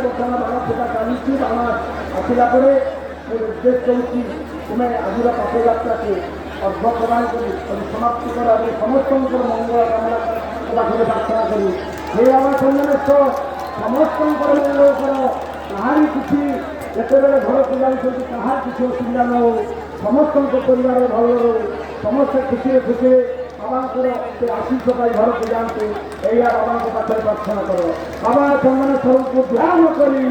ବର୍ତ୍ତମାନ ବାଣ ଫୁଟା ଚାଲିଛି। ବାଣ ଆସିଲା ପରେ ଉଦ୍ଦେଶ୍ୟ ହେଉଛି ତୁମେ ଆଜିର ପଥଯାତ୍ରାକୁ ଅର୍ଘ ପ୍ରଦାନ କରି ସମାପ୍ତି କର ଏବଂ ସମସ୍ତଙ୍କର ମଙ୍ଗଳ କାମନା ପାଖରେ ପ୍ରାର୍ଥନା କରି ହେ ବାବା ଚନ୍ଦନେଶ୍ୱର ସମସ୍ତଙ୍କର ମଙ୍ଗଳ କର। କାହାରି କିଛି ଯେତେବେଳେ ଘରକୁ ଯାଉଛନ୍ତି କାହାର କିଛି ଅସୁବିଧା ନ ହଉ, ସମସ୍ତଙ୍କ ପରିବାର ଭଲ ରହୁ, ସମସ୍ତେ ଖୁସିରେ ଖୁସିରେ ବାବାଙ୍କର ସେ ଆଶୀଷ ପାଇ ଘରକୁ ଯାଆନ୍ତୁ। ଏଇଆ ବାବାଙ୍କ ପାଖରେ ପ୍ରାର୍ଥନା କର। ବାବା ଚନ୍ଦନେଶ୍ୱରଙ୍କୁ ଧ୍ୟାନ କରି